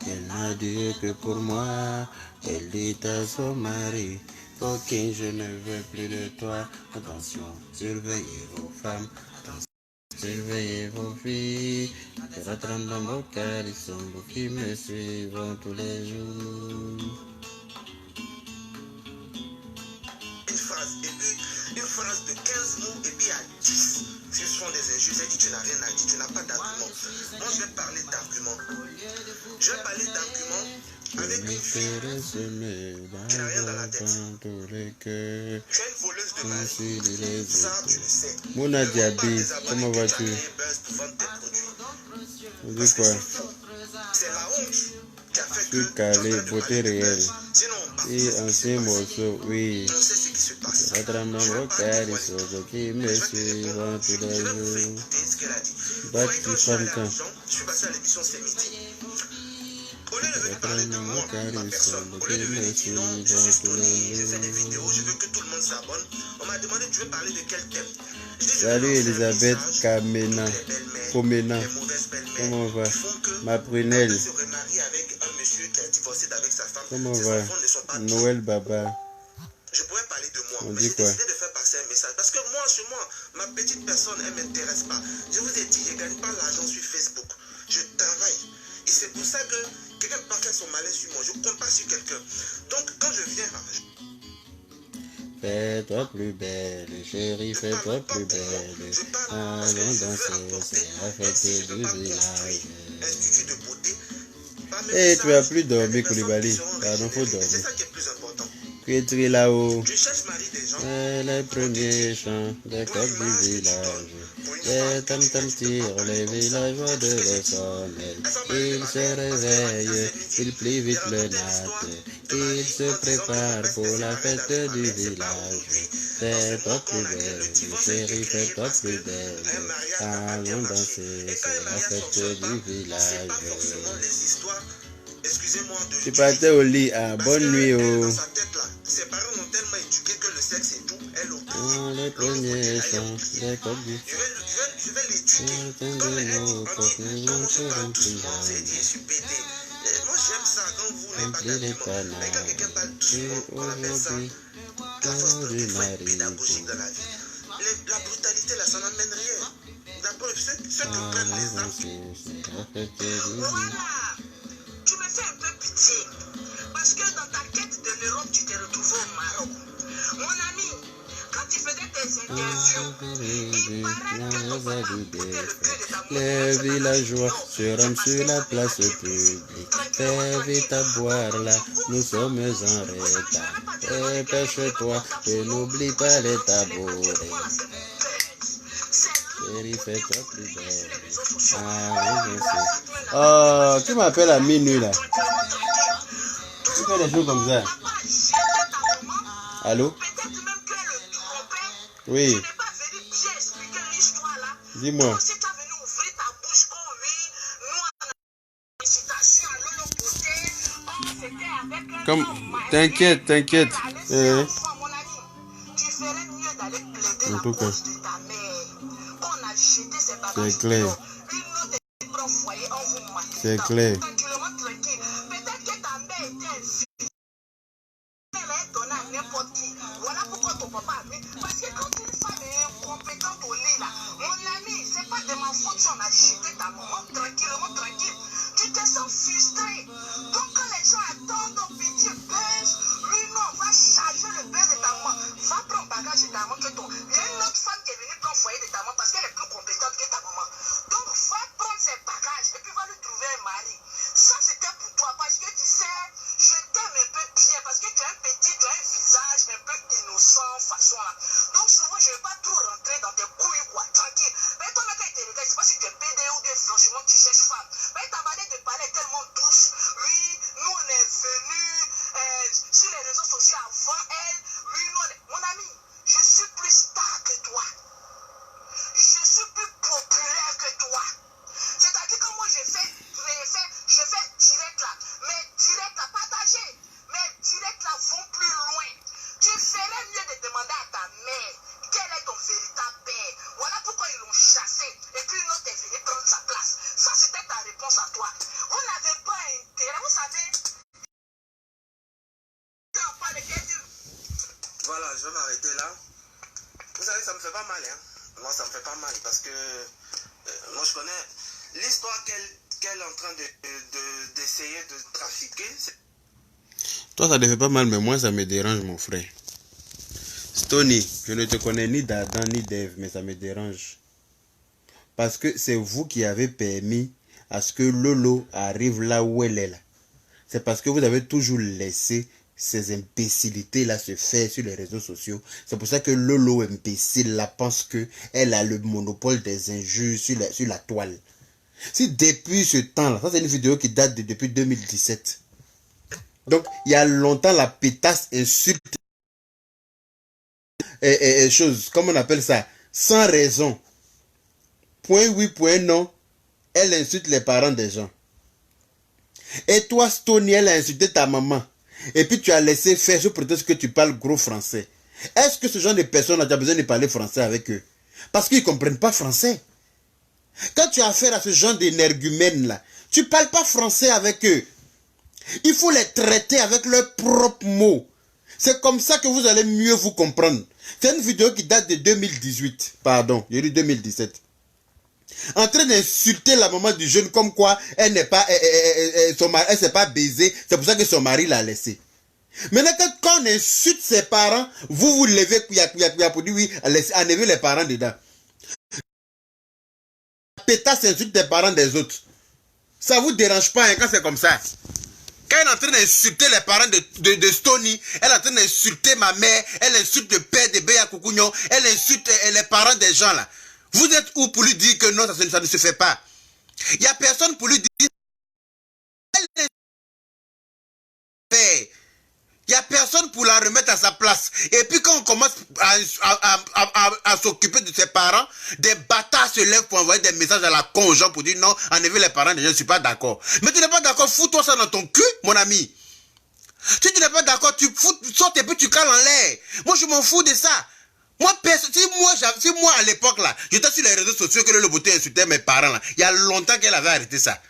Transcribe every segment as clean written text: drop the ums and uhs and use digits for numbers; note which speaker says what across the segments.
Speaker 1: Elle n'a dit que pour moi. Elle dit à son mari, ok, je ne veux plus de toi. Attention, surveillez vos femmes. Surveillez vos filles, pour attendre dans vos cœurs, ils sont vous qui me suivent tous les jours.
Speaker 2: Une phrase de 15 mots et puis à 10. Ce sont des injures, elle dit tu n'as rien à dire, tu n'as pas d'argument. Moi je vais parler d'argument. Je vais parler d'argument avec une fille qui n'a rien dans la tête. Tu es une voleuse de mari, ça tu le sais.
Speaker 1: Mona Diaby, comment vas-tu? On dit quoi?
Speaker 2: C'est la honte qui a fait que
Speaker 1: tu calé, beauté réelle. Et ancien morceau, oui.
Speaker 2: On sait ce qui se passe.
Speaker 1: Attrapant vos cœurs, ils sont ceux qui me suivent tous les jours. Bâti femme quand?
Speaker 2: Je suis passé à l'émission C'est midi. Au lieu de venir parler de moi, ma personne, au lieu de venir dire non, je suis Tony, je fais des vidéos, je veux que tout le monde s'abonne, on m'a demandé tu veux parler de quel thème.
Speaker 1: Salut Elisabeth Kamena, Komena, comment on va? Ma prunelle, comment on va? Noël Baba.
Speaker 2: Je pourrais parler de moi,
Speaker 1: on
Speaker 2: mais
Speaker 1: dit
Speaker 2: j'ai
Speaker 1: quoi?
Speaker 2: décidé de faire passer un message. Parce que moi, chez moi, ma petite personne, elle ne m'intéresse pas. Je vous ai dit, je ne gagne pas l'argent sur Facebook. Je travaille. Et c'est pour ça que quelqu'un peut faire son malaise sur moi. Je ne compte pas sur quelqu'un. Donc, quand je viens...
Speaker 1: Fais-toi plus belle, chérie, fais-toi plus belle. Allons danser, c'est la fête du village.
Speaker 2: Institut de beauté.
Speaker 1: Eh, tu as plus dormi, Koulibaly. Pardon, faut dormir.
Speaker 2: C'est ça qui est plus important.
Speaker 1: Tu es très là-haut.
Speaker 2: Je cherche Marie des gens.
Speaker 1: Les premiers chants des coqs du village. Les tam-tam tirent les villageois de leur sommeil. Ils se réveillent, ils plient vite le natte. Ils se préparent pour la fête du village. Fais-toi plus belle, chérie, fais-toi plus belle. Allons danser, c'est la fête du village. Tu partais au lit, bonne nuit.
Speaker 2: Ses parents l'ont tellement éduqué que le sexe et tout, elle au
Speaker 1: les premiers chants des coqs du
Speaker 2: je vais l'éduquer. Comme elle dit, quand vous êtes pas tous bons, c'est dit, je suis pédé. Moi j'aime ça quand vous n'êtes pas d'argument. Mais quand quelqu'un parle doucement, on appelle ça la force de il faut être pédagogique dans la vie. La brutalité là, ça n'amène rien. D'abord, ceux qui prennent les armes. Voilà. Tu me fais un peu pitié. Parce que dans ta quête de l'Europe, tu t'es retrouvé au Maroc. Mon ami, quand tu faisais tes interviews, il paraît que ton papa coûtait le cul de ta mère.
Speaker 1: Les villageois se rendent sur la place publique. Fais vite à boire là, nous sommes en retard. Dépêche-toi et n'oublie pas les tabourets. Chérie, fais-toi plus belle. Ah, oui, je sais. Oh, tu m'appelles à minuit là. Tu fais des choses comme ça. Allô? Oui. Dis-moi. Comme, t'inquiète. En tout cas, c'est clair. C'est clair.
Speaker 2: Voilà pourquoi ton papa a mis. Parce que quand une femme est incompétente au lit, là, mon ami, c'est pas de ma faute si on a jeté ta maman tranquille. Tu te sens frustré. Donc quand les gens attendent au petit buzz, lui, non, on va charger le buzz de ta maman. Va prendre bagage de ta maman que ton. Il y a une autre femme qui est venue prendre foyer de ta maman parce qu'elle est plus compétente que ta maman. Donc va prendre ses bagages et puis va lui trouver un mari. Ça, c'était pour toi parce que tu sais, je t'aime un peu bien parce que tu as un petit, tu as un visage un peu innocent, façon là. Donc souvent, je ne vais pas trop rentrer dans tes couilles, quoi, tranquille. Mais toi, quand il te regarde, je ne sais pas si tu es pédé ou bien franchement, tu cherches femme. Mais ta manière de parler est tellement douce. Oui, nous, on est venus sur les réseaux sociaux avant elle. Oui, nous, mon ami, je suis plus star que toi. Je suis plus populaire que toi. C'est-à-dire que moi, je fais direct là. Mais direct là, partagé. Mais direct là, vont plus loin. Tu ferais mieux de demander à ta mère quel est ton véritable père. Voilà pourquoi ils l'ont chassé. Et puis une autre est venue prendre sa place. Ça, c'était ta réponse. réponse à toi. Vous n'avez pas intérêt, vous savez. Voilà, je vais m'arrêter là. Vous savez, ça me fait pas mal, hein. Moi, ça me fait pas mal parce que moi, je connais l'histoire qu'elle est en train d'essayer de trafiquer.
Speaker 1: Toi, ça te fait pas mal, mais moi, ça me dérange, mon frère. Stony, je ne te connais ni d'Adam ni d'Ève, mais ça me dérange. Parce que c'est vous qui avez permis à ce que Lolo arrive là où elle est là. C'est parce que vous avez toujours laissé ces imbécilités-là se faire sur les réseaux sociaux. C'est pour ça que Lolo imbécile là pense qu'elle a le monopole des injures sur la toile. Si depuis ce temps-là, ça c'est une vidéo qui date depuis 2017. Donc, il y a longtemps, la pétasse insulte et chose, comment on appelle ça, sans raison. Point oui, point non, elle insulte les parents des gens. Et toi, Stony, elle a insulté ta maman. Et puis tu as laissé faire sous prétexte que tu parles gros français. Est-ce que ce genre de personnes a déjà besoin de parler français avec eux? Parce qu'ils ne comprennent pas français. Quand tu as affaire à ce genre d'énergumènes-là, tu ne parles pas français avec eux. Il faut les traiter avec leurs propres mots. C'est comme ça que vous allez mieux vous comprendre. C'est une vidéo qui date de 2018. Pardon, j'ai dit 2017. En train d'insulter la maman du jeune comme quoi elle n'est pas, elle s'est pas baisée. C'est pour ça que son mari l'a laissé. Maintenant, quand on insulte ses parents, vous levez pour dire oui, enlevez les parents dedans. Pétasse insulte les parents des autres. Ça vous dérange pas hein, quand c'est comme ça. Quand elle est en train d'insulter les parents de Stony, elle est en train d'insulter ma mère, elle insulte le père de Béa Koukouignon, elle insulte les parents des gens là. Vous êtes où pour lui dire que non, ça ne se fait pas? Il n'y a personne pour lui dire. Il n'y a personne pour la remettre à sa place. Et puis quand on commence à s'occuper de ses parents, des bâtards se lèvent pour envoyer des messages à la con aux gens pour dire non, enlever les parents des gens, je ne suis pas d'accord. Mais tu n'es pas d'accord, fous-toi ça dans ton cul, mon ami. Si tu n'es pas d'accord, tu sautes et puis tu cales en l'air. Moi, je m'en fous de ça. Moi, si moi à l'époque là, j'étais sur les réseaux sociaux que le beauté insultait mes parents là, il y a longtemps qu'elle avait arrêté ça.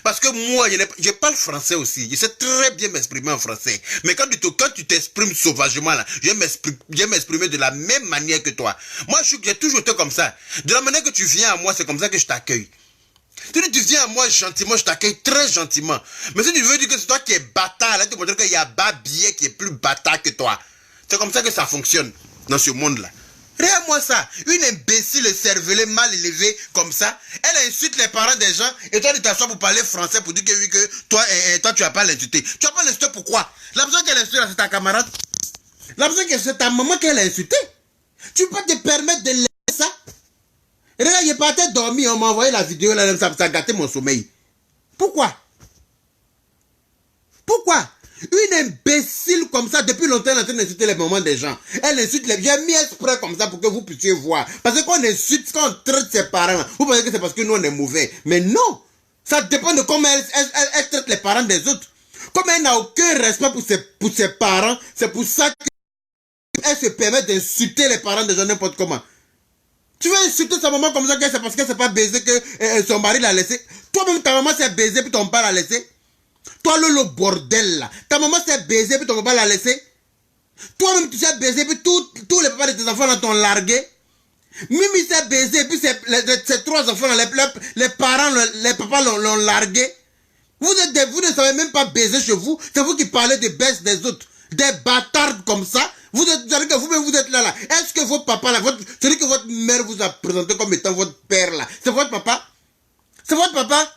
Speaker 1: Parce que moi, je parle français aussi. Je sais très bien m'exprimer en français. Mais quand tu t'exprimes sauvagement là, je vais m'exprimer de la même manière que toi. Moi, j'ai toujours été comme ça. De la manière que tu viens à moi, c'est comme ça que je t'accueille. Si tu viens à moi gentiment, je t'accueille très gentiment. Mais si tu veux dire que c'est toi qui es bâtard, là, tu peux dire qu'il y a Babier qui est plus bâtard que toi. C'est comme ça que ça fonctionne dans ce monde-là. Regarde-moi ça. Une imbécile cervelée mal élevée comme ça, elle insulte les parents des gens et toi tu t'assois pour parler français pour dire que oui, que toi tu n'as pas l'insulté. Tu n'as pas l'insulté pourquoi? La personne qu'elle insulte c'est ta camarade. La personne que c'est ta maman qu'elle a insulté. Tu peux te permettre de laisser ça? Regarde, il partait dormir, on m'a envoyé la vidéo là, ça a gâté mon sommeil. Pourquoi? Pourquoi? Une imbécile comme ça, depuis longtemps, elle est en train d'insulter les mamans des gens. Elle insulte les... J'ai mis exprès comme ça pour que vous puissiez voir. Parce que quand on insulte, quand on traite ses parents, vous pensez que c'est parce que nous, on est mauvais. Mais non! Ça dépend de comment elle traite les parents des autres. Comme elle n'a aucun respect pour ses parents, c'est pour ça qu'elle se permet d'insulter les parents des gens n'importe comment. Tu veux insulter sa maman comme ça, c'est parce qu'elle s'est pas baisée que son mari l'a laissé. Toi-même, ta maman s'est baisée, puis ton père l'a laissé. Toi, le bordel là. Ta maman s'est baisée, puis ton papa l'a laissé. Toi-même, tu s'es baisé, puis tous les papas de tes enfants là t'ont largué. Mimi s'est baisé, puis ces trois enfants là, les parents, les papas l'ont largué. Vous ne savez même pas baiser chez vous. C'est vous qui parlez de baisse des autres. Des bâtards comme ça. Vous-même, vous êtes là. Est-ce que vos papas là, celui que votre mère vous a présenté comme étant votre père là, c'est votre papa? C'est votre papa?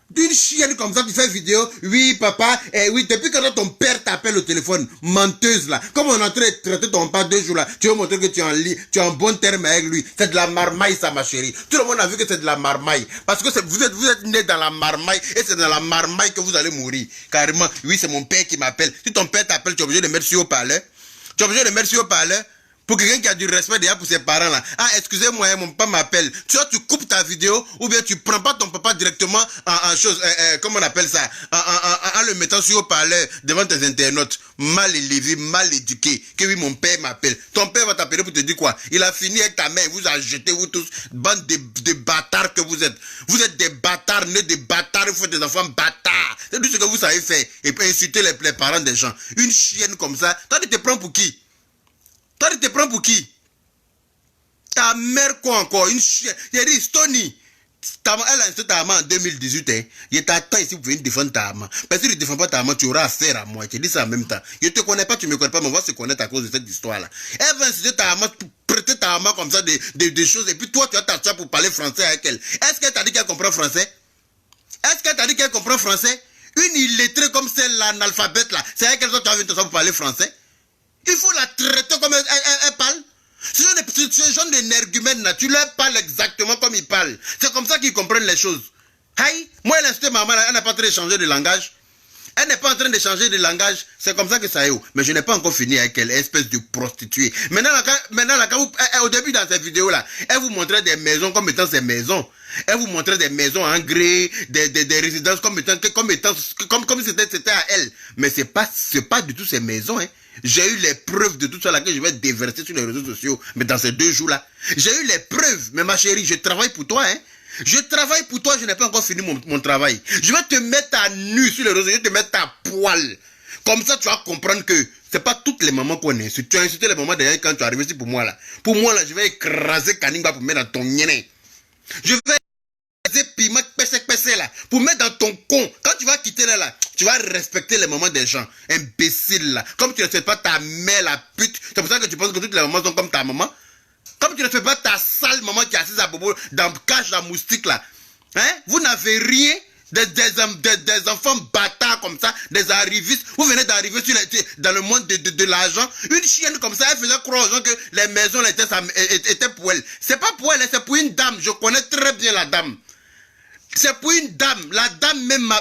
Speaker 1: D'une chienne comme ça, tu fais vidéo, oui papa, oui, depuis quand ton père t'appelle au téléphone, menteuse là, comme on est en train de traiter ton père 2 jours là, tu veux montrer que tu es en bon terme avec lui, c'est de la marmaille ça ma chérie, tout le monde a vu que c'est de la marmaille, parce que vous êtes né dans la marmaille, et c'est dans la marmaille que vous allez mourir, carrément, oui c'est mon père qui m'appelle, si ton père t'appelle, tu es obligé de mettre sur haut-parleur, Pour quelqu'un qui a du respect déjà pour ses parents là. Ah, excusez-moi, mon papa m'appelle. Soit tu coupes ta vidéo, ou bien tu prends pas ton papa directement en chose, comment on appelle ça, en le mettant sur haut-parleur devant tes internautes. Mal élevé, mal éduqué. Que oui, mon père m'appelle. Ton père va t'appeler pour te dire quoi? Il a fini avec ta mère, il vous a jeté, vous tous, bande de bâtards que vous êtes. Vous êtes des bâtards, nés des bâtards, vous faites des enfants bâtards. C'est tout ce que vous savez faire. Et puis insulter les parents des gens. Une chienne comme ça, toi tu te prends pour qui? Toi, tu te prends pour qui? Ta mère quoi encore? Une chienne. J'ai dit, Stony, elle a insulté ta maman en 2018. Hein. Je t'attends ici pour venir défendre ta maman. Parce que si tu ne défends pas ta maman, tu auras affaire à moi. Je te dis ça en même temps. Je ne te connais pas, tu ne me connais pas, mais on va se connaître à cause de cette histoire-là. Elle va insulter ta maman, prêter ta maman comme ça des choses. Et puis toi, tu vas t'asseoir pour parler français avec elle. Est-ce qu'elle t'a dit qu'elle comprend français? Est-ce qu'elle t'a dit qu'elle comprend français? Une illettrée comme celle-là, analphabète là, c'est avec elle que tu vas venir t'asseoir pour parler français? Il faut la traiter comme elle parle. Ce genre d'énergumène là, tu leur parles exactement comme ils parlent. C'est comme ça qu'ils comprennent les choses. Aïe, moi elle a insulté maman, elle n'a pas en train de changer de langage. Elle n'est pas en train de changer de langage. C'est comme ça que ça est. Mais je n'ai pas encore fini avec elle, espèce de prostituée. Maintenant, au début dans cette vidéo là, elle vous montrait des maisons comme étant ses maisons. Elle vous montrait des maisons en grès, des résidences comme si c'était à elle. Mais c'est pas du tout ces maisons, hein. J'ai eu les preuves de tout ça là que je vais déverser sur les réseaux sociaux. Mais dans ces 2 jours là, j'ai eu les preuves. Mais ma chérie, je travaille pour toi, hein. Je travaille pour toi, je n'ai pas encore fini mon travail. Je vais te mettre à nu sur les réseaux, je vais te mettre à poil. Comme ça, tu vas comprendre que c'est pas toutes les mamans qu'on insulte. Tu as insulté les mamans derrière quand tu es arrivé ici pour moi là. Pour moi là, je vais écraser Kaningba pour mettre dans ton nyené. Je vais écraser Pima Pessé là, pour mettre dans ton con. Quand tu vas quitter là, tu vas respecter les mamans des gens. Imbécile là. Comme tu ne respectes pas ta mère, la pute. C'est pour ça que tu penses que toutes les mamans sont comme ta maman. Comme tu ne fais pas ta sale maman qui est assise à bobo dans le cage la moustique là. Hein? Vous n'avez rien des enfants bâtards comme ça, des arrivistes. Vous venez d'arriver dans le monde de l'argent. Une chienne comme ça, elle faisait croire aux gens que les maisons là, étaient pour elle. C'est pas pour elle, c'est pour une dame. Je connais très bien la dame. C'est pour une dame. La dame même,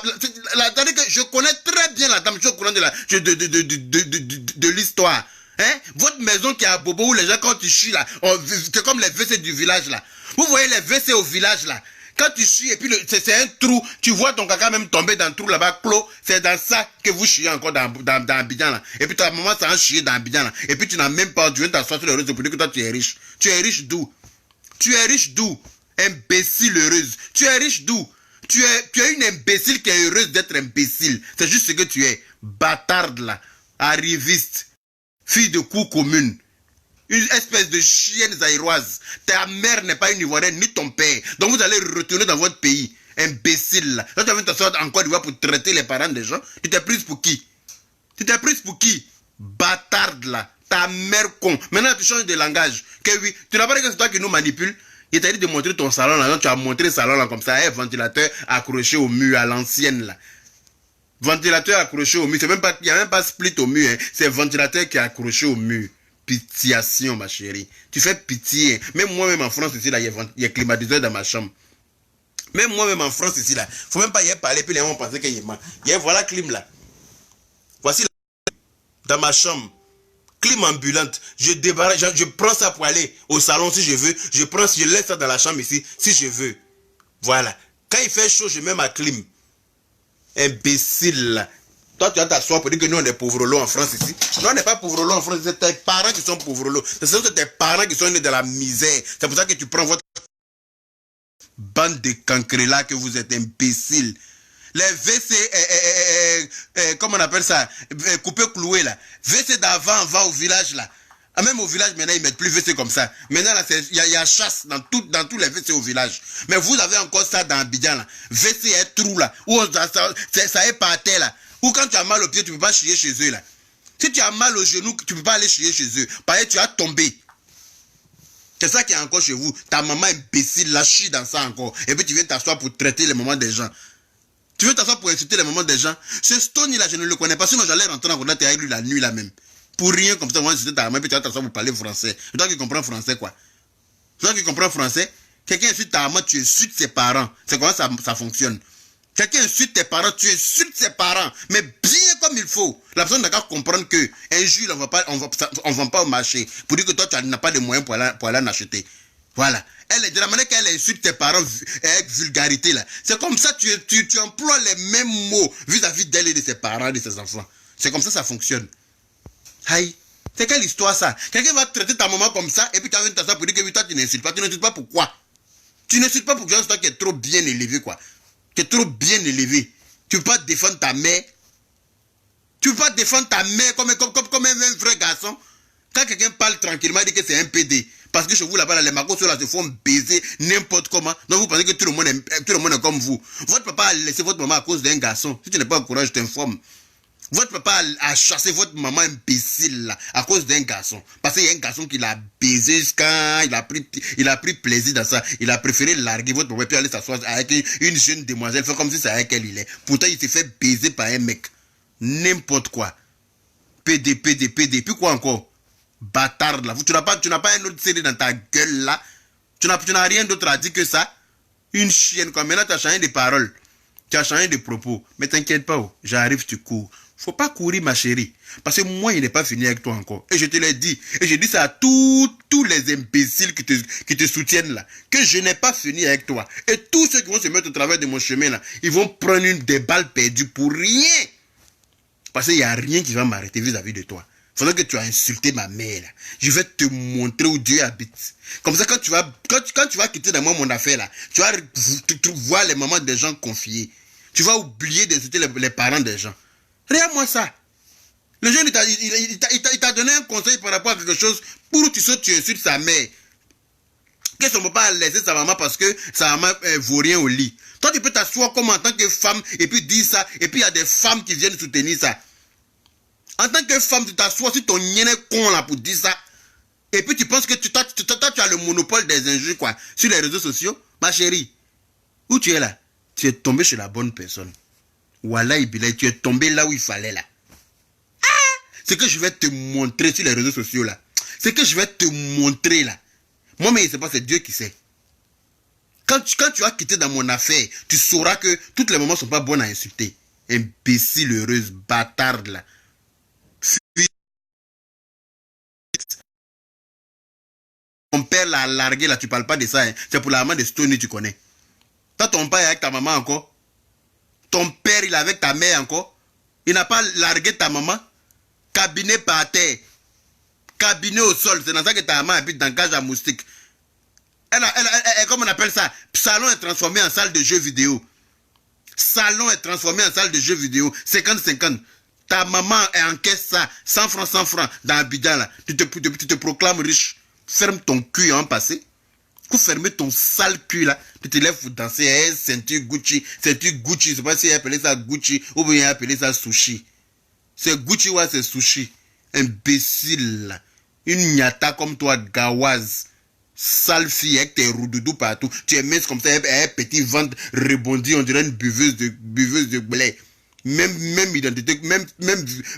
Speaker 1: je connais très bien la dame. Je connais de l'histoire. Hein? Votre maison qui est à Bobo où les gens quand tu chies là, c'est comme les WC du village là. Vous voyez les WC au village là. Quand tu chies et puis c'est un trou, tu vois ton caca même tomber dans le trou là-bas clos. C'est dans ça que vous chiez encore dans Abidjan là. Et puis ta maman s'en chier dans Abidjan là. Et puis tu n'as même pas, tu viens t'asseoir sur les réseaux pour dire que toi tu es riche. Tu es riche d'où? Tu es riche d'où? Imbécile heureuse. Tu es riche d'où? Tu es une imbécile qui est heureuse d'être imbécile. C'est juste ce que tu es. Bâtarde là. Arriviste. Fille de cour commune. Une espèce de chienne zaïroise. Ta mère n'est pas une Ivoirienne, ni ton père. Donc vous allez retourner dans votre pays. Imbécile là. Là tu vas t'asseoir en Côte d'Ivoire pour traiter les parents des gens. Tu t'es prise pour qui? Tu t'es prise pour qui? Bâtarde là. Ta mère con. Maintenant tu changes de langage. Que oui. Tu n'as pas dit que c'est toi qui nous manipule. Il t'a dit de montrer ton salon là. Donc tu as montré le salon là comme ça. Un ventilateur accroché au mur à l'ancienne là. Ventilateur accroché au mur. Il n'y a même pas split au mur. Hein. C'est ventilateur qui est accroché au mur. Pitiation, ma chérie. Tu fais pitié. Même moi-même en France, ici, là, il y a climatiseur dans ma chambre. Même moi-même en France, ici, là. Faut même pas y parler, puis les gens vont penser qu'il y a voilà clim, là. Voici la dans ma chambre. Clim ambulante. Je prends ça pour aller au salon si je veux. Je laisse ça dans la chambre ici, si je veux. Voilà. Quand il fait chaud, je mets ma clim. Imbécile, là. Toi, tu vas t'asseoir pour dire que nous, on est pauvres-lots en France ici. Nous, on n'est pas pauvres-lots en France. C'est tes parents qui sont pauvres-lots. C'est tes parents qui sont nés dans la misère. C'est pour ça que tu prends votre bande de cancrelats que vous êtes imbéciles. Les WC, comment on appelle ça, coupé cloué là. WC d'avant, va au village là. Ah, même au village, maintenant, ils mettent plus WC comme ça. Maintenant, là, il y a chasse dans tous les WC au village. Mais vous avez encore ça dans Abidjan là. WC est trou là. Où ça est par terre là. Ou quand tu as mal au pied, tu ne peux pas chier chez eux là. Si tu as mal au genou, tu ne peux pas aller chier chez eux. Pareil, tu as tombé. C'est ça qui est encore chez vous. Ta maman imbécile là, chie dans ça encore. Et puis tu viens t'asseoir pour traiter les mamans des gens. Tu viens t'asseoir pour insulter les mamans des gens. Ce Stony là, je ne le connais pas. Sinon, j'allais rentrer en contact avec lui la nuit là même. Pour rien comme ça, moi, insulter ta maman, et puis tu vas t'asseoir pour parler français. C'est toi qui comprends français quoi. C'est toi qui comprends français. Quelqu'un insulte ta maman, tu insultes ses parents. C'est comment ça fonctionne. Quelqu'un insulte tes parents, tu insultes ses parents, mais bien comme il faut. La personne n'a qu'à comprendre que un jour, on vend pas au marché pour dire que toi, tu n'as pas de moyens pour aller en acheter. Voilà. De la manière qu'elle insulte tes parents avec vulgarité, là. C'est comme ça que tu emploies les mêmes mots vis-à-vis d'elle et de ses parents, de ses enfants. C'est comme ça fonctionne. Aïe. C'est quelle histoire ça? Quelqu'un va traiter ta maman comme ça et puis tu viens de t'asseoir pour dire que toi, tu n'insultes pas. Tu n'insultes pas pourquoi? Tu n'insultes pas pour que toi qui est trop bien élevé, quoi. Tu es trop bien élevé. Tu ne peux pas défendre ta mère. Tu ne peux pas défendre ta mère comme un vrai garçon. Quand quelqu'un parle tranquillement, il dit que c'est un PD. Parce que chez vous là-bas, les macos là se font baiser n'importe comment. Donc vous pensez que tout le monde est comme vous. Votre papa a laissé votre maman à cause d'un garçon. Si tu n'es pas au courage, je t'informe. Votre papa a chassé votre maman imbécile là, à cause d'un garçon. Parce qu'il y a un garçon qui l'a baisé quand il a pris plaisir dans ça. Il a préféré larguer votre papa et puis aller s'asseoir avec une jeune demoiselle. Fait comme si c'est avec elle il est. Pourtant, il s'est fait baiser par un mec. N'importe quoi. PD. Puis quoi encore? Bâtard là. Tu n'as pas un autre CD dans ta gueule là. Tu n'as rien d'autre à dire que ça. Une chienne quoi. Maintenant, tu as changé de paroles. Tu as changé de propos. Mais t'inquiète pas, j'arrive, tu cours. Faut pas courir, ma chérie. Parce que moi, il n'est pas fini avec toi encore. Et je te l'ai dit. Et je dis ça à tous les imbéciles qui te soutiennent là. Que je n'ai pas fini avec toi. Et tous ceux qui vont se mettre au travers de mon chemin là, ils vont prendre des balles perdues pour rien. Parce qu'il n'y a rien qui va m'arrêter vis-à-vis de toi. Faudrait que tu as insulté ma mère là. Je vais te montrer où Dieu habite. Comme ça, quand tu vas quitter dans moi mon affaire là, tu vas voir les mamans des gens confiés. Tu vas oublier d'insulter les parents des gens. Regarde-moi ça. Le jeune, il t'a donné un conseil par rapport à quelque chose pour tu sautes, tu insultes sa mère. Que son papa a laissé sa maman parce que sa maman vaut rien au lit. Toi, tu peux t'asseoir comme en tant que femme et puis dire ça. Et puis il y a des femmes qui viennent soutenir ça. En tant que femme, tu t'assois sur ton nienne con là pour dire ça. Et puis tu penses que toi, tu as le monopole des injures quoi. Sur les réseaux sociaux. Ma chérie, où tu es là? Tu es tombé chez la bonne personne. Wallah, tu es tombé là où il fallait là. Ce que je vais te montrer sur les réseaux sociaux là. Ce que je vais te montrer là. Moi, mais c'est pas, c'est Dieu qui sait. Quand tu vas quitter dans mon affaire, tu sauras que toutes les mamans ne sont pas bonnes à insulter. Imbécile, heureuse, bâtarde là. Ton père l'a largué là, tu parles pas de ça. Hein. C'est pour la maman de Stony, tu connais. Toi, ton père est avec ta maman encore. Ton père, il est avec ta mère encore. Il n'a pas largué ta maman. Cabinet par terre. Cabinet au sol. C'est dans ça que ta maman habite dans cage à moustique. Comment on appelle ça? Salon est transformé en salle de jeux vidéo. Salon est transformé en salle de jeux vidéo. 50-50. Ta maman encaisse ça. 100 francs dans Abidjan là. Tu te proclames riche. Ferme ton cul en passé. Pour fermer ton sale cul là, tu te lèves pour danser, ceinture Gucci, je sais pas si appelé ça Gucci ou bien appelé ça sushi. C'est Gucci ou c'est sushi. Imbécile là. Une nyata comme toi, gawaz. Sale fille avec tes roudoudous partout. Tu es mince comme ça, un petit ventre rebondi, on dirait une buveuse de blé. Même identité,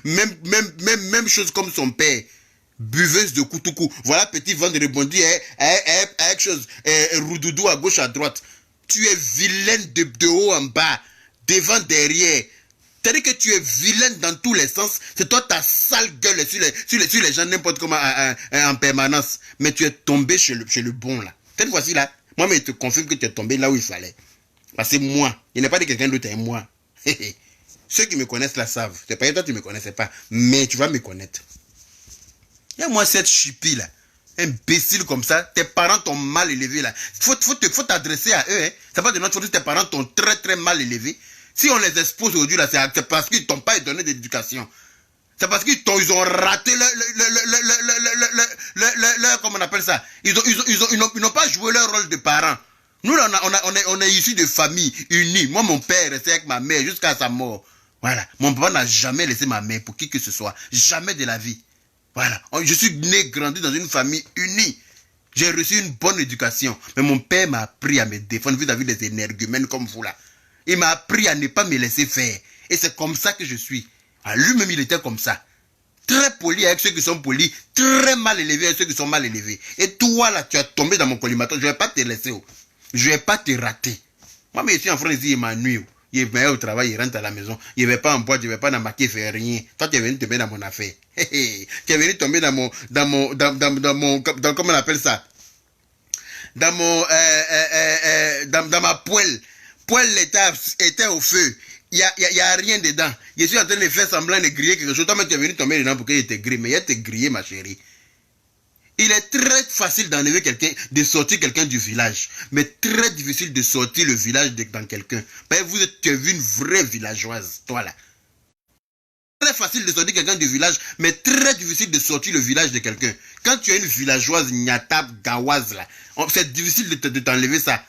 Speaker 1: même chose comme son père. Buveuse de Koutoukou. Voilà petit ventre rebondi avec chose roudoudou à gauche à droite. Tu es vilaine de haut en bas, devant, derrière. C'est-à-dire que tu es vilaine dans tous les sens. C'est toi ta sale gueule sur les gens n'importe comment en permanence. Mais tu es tombé chez le bon là. Cette fois-ci là, moi mais je te confirme que tu es tombé là où il fallait. Parce que moi, il n'est pas de quelqu'un d'autre, c'est moi. Ceux qui me connaissent là savent. C'est pas que toi tu me connaissais pas, mais tu vas me connaître. Et moi, cette chipie là, imbécile comme ça, tes parents t'ont mal élevé là. Faut t'adresser à eux, hein. C'est pas de notre faute, tes parents t'ont très très mal élevé. Si on les expose aujourd'hui là, c'est parce qu'ils t'ont pas donné d'éducation. C'est parce qu'ils ont raté comment on appelle ça. Ils n'ont pas joué leur rôle de parents. Nous là, on est issus de familles unies. Moi, mon père restait avec ma mère jusqu'à sa mort. Voilà. Mon papa n'a jamais laissé ma mère pour qui que ce soit. Jamais de la vie. Voilà. Je suis né, grandi dans une famille unie. J'ai reçu une bonne éducation. Mais mon père m'a appris à me défendre vis-à-vis des énergumènes comme vous là. Il m'a appris à ne pas me laisser faire. Et c'est comme ça que je suis. Lui-même, il était comme ça. Très poli avec ceux qui sont polis. Très mal élevé avec ceux qui sont mal élevés. Et toi là, tu as tombé dans mon collimateur. Je ne vais pas te laisser. Je ne vais pas te rater. Moi, mais je suis en train de dire Emmanuel. Il est au travail, il rentre à la maison. Il ne va pas en boîte, il ne va pas dans ma quai, il ne fait rien. Toi, tu es venu tomber dans mon affaire. Tu es venu tomber dans comment on appelle ça? Dans ma poêle. Poêle était au feu. Il y a rien dedans. Je suis en train de faire semblant de griller quelque chose. Toi, tu es venu tomber dedans pour qu'il te grille. Mais il te grillé, ma chérie. Il est très facile d'enlever quelqu'un, de sortir quelqu'un du village. Mais très difficile de sortir le village dans quelqu'un. Tu es une vraie villageoise, toi là. Très facile de sortir quelqu'un du village, mais très difficile de sortir le village de quelqu'un. Quand tu es une villageoise, Nyatab, Gawaz là, c'est difficile de t'enlever ça.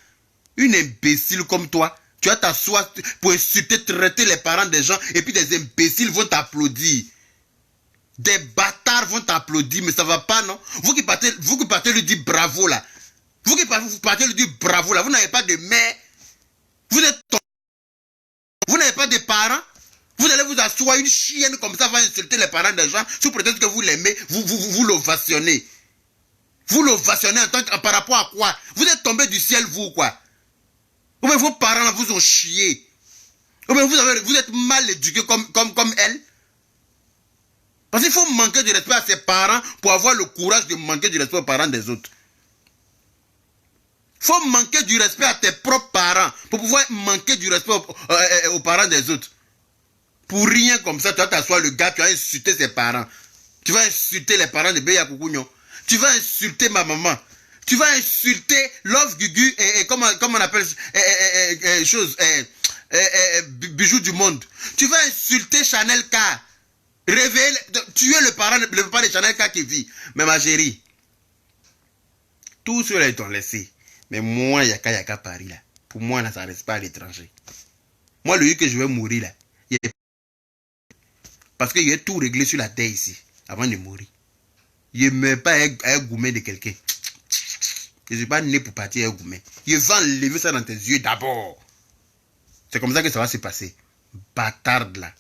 Speaker 1: Une imbécile comme toi, tu vas t'asseoir pour insulter, traiter les parents des gens, et puis des imbéciles vont t'applaudir. Des bâtards vont t'applaudir, mais ça va pas, non? Vous qui partez lui dire bravo, là. Vous partez lui dire bravo, là. Vous n'avez pas de mère. Vous n'avez pas de parents. Vous allez vous asseoir, une chienne comme ça va insulter les parents des gens, sous prétexte que vous l'aimez, vous l'ovationnez. Vous l'ovationnez par rapport à quoi? Vous êtes tombé du ciel, vous, quoi? Ou bien vos parents, là, vous ont chié. Ou bien vous êtes mal éduqué comme elle. Parce qu'il faut manquer du respect à ses parents pour avoir le courage de manquer du respect aux parents des autres. Il faut manquer du respect à tes propres parents pour pouvoir manquer du respect aux parents des autres. Pour rien comme ça, tu vas t'asseoir le gars, tu vas insulter ses parents. Tu vas insulter les parents de Beya Kukunyo. Tu vas insulter ma maman. Tu vas insulter Love Gugu et comment on appelle bijoux du monde. Tu vas insulter Chanel K. Réveiller, tuer le parent de Chanel K qui vit. Mais ma chérie, tous ceux-là ils t'ont laissé. Mais moi, Yaka Paris là. Pour moi, là, ça ne reste pas à l'étranger. Moi, le jour que je vais mourir là, parce que j'ai tout réglé sur la terre ici, avant de mourir. Je ne meurs pas un gourmet de quelqu'un. Je ne suis pas né pour partir un gourmet. Je vais enlever ça dans tes yeux d'abord. C'est comme ça que ça va se passer. Bâtarde là.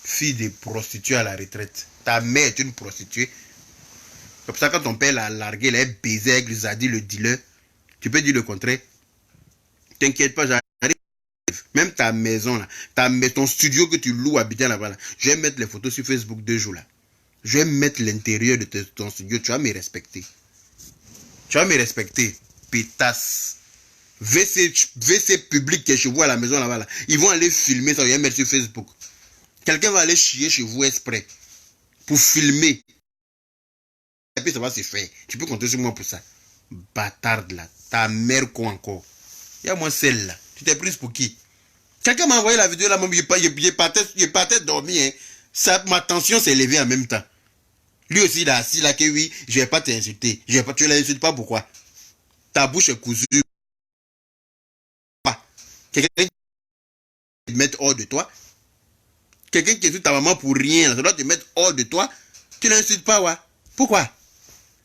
Speaker 1: Fille de prostituée à la retraite. Ta mère est une prostituée. C'est pour ça que quand ton père l'a largué, il a baisé avec le Zadi, le dealer. Tu peux dire le contraire. T'inquiète pas, j'arrive. Même ta maison là, ton studio que tu loues habitant là-bas là, je vais mettre les photos sur Facebook 2 jours là. Je vais mettre l'intérieur de ton studio, tu vas me respecter. Tu vas me respecter, pétasse. WC public qui est chez vous à la maison là-bas là. Ils vont aller filmer ça, je vais mettre sur Facebook. Quelqu'un va aller chier chez vous exprès pour filmer. Et puis ça va se faire. Tu peux compter sur moi pour ça. Bâtarde là. Ta mère quoi encore? Il y a moi celle là. Tu t'es prise pour qui? Quelqu'un m'a envoyé la vidéo là, je partais dormir. Hein. Ma tension s'est élevée en même temps. Lui aussi il a assis là que oui, je vais pas t'insulter. Tu ne l'insultes pas pourquoi? Ta bouche est cousue. Quelqu'un qui te met hors de toi. Quelqu'un qui insulte ta maman pour rien, ça doit te mettre hors de toi. Tu ne l'insultes pas, ouais. Pourquoi?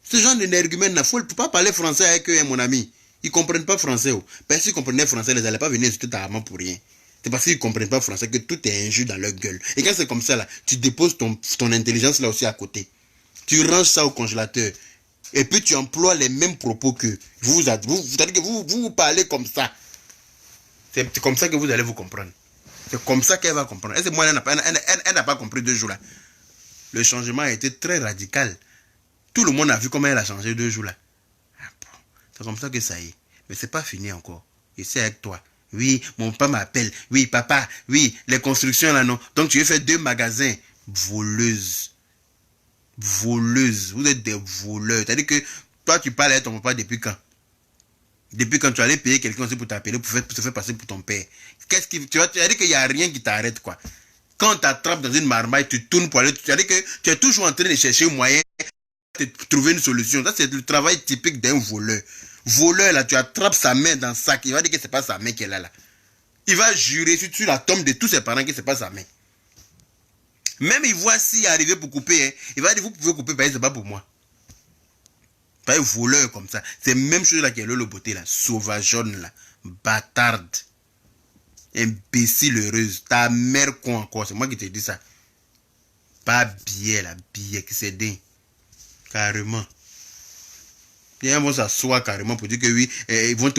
Speaker 1: Ce genre d'énergumène, il ne faut pas parler français avec eux, hein, mon ami. Ils ne comprennent pas français. Oh. Parce qu'ils comprenaient français, ils n'allaient pas venir insulter ta maman pour rien. C'est parce qu'ils ne comprennent pas français que tout est injure dans leur gueule. Et quand c'est comme ça, là, tu déposes ton intelligence là aussi à côté. Tu ranges ça au congélateur. Et puis tu emploies les mêmes propos que vous parlez comme ça. C'est comme ça que vous allez vous comprendre. C'est comme ça qu'elle va comprendre. Et c'est moi, elle n'a pas compris 2 jours là. Le changement a été très radical. Tout le monde a vu comment elle a changé 2 jours là. C'est comme ça que ça y est. Mais c'est pas fini encore. Et c'est avec toi. Oui, mon papa m'appelle. Oui, papa. Oui, les constructions là, non. Donc tu veux faire 2 magasins. Voleuse. Voleuse. Vous êtes des voleurs. C'est-à-dire que toi, tu parles à ton papa depuis quand? Depuis quand tu allais payer quelqu'un aussi pour t'appeler, pour te faire passer pour ton père. Tu vas dire qu'il n'y a rien qui t'arrête, quoi. Quand on t'attrape dans une marmaille, tu tournes pour aller. Tu vas dire que tu es toujours en train de chercher un moyen de trouver une solution. Ça, c'est le travail typique d'un voleur. Voleur, là, tu attrapes sa main dans le sac. Il va dire que ce n'est pas sa main qu'elle a là. Il va jurer sur la tombe de tous ses parents que ce n'est pas sa main. Même il voit s'il est arrivé pour couper. Hein, il va dire vous pouvez couper, ce n'est pas pour moi. Pas un voleur comme ça. C'est la même chose là qui est le beauté là. Sauvageonne là. Bâtarde. Imbécile heureuse. Ta mère con encore. C'est moi qui te dis ça. Pas billet là. Billet qui c'est dingue. Carrément. Ils vont s'asseoir carrément pour dire que oui, ils vont te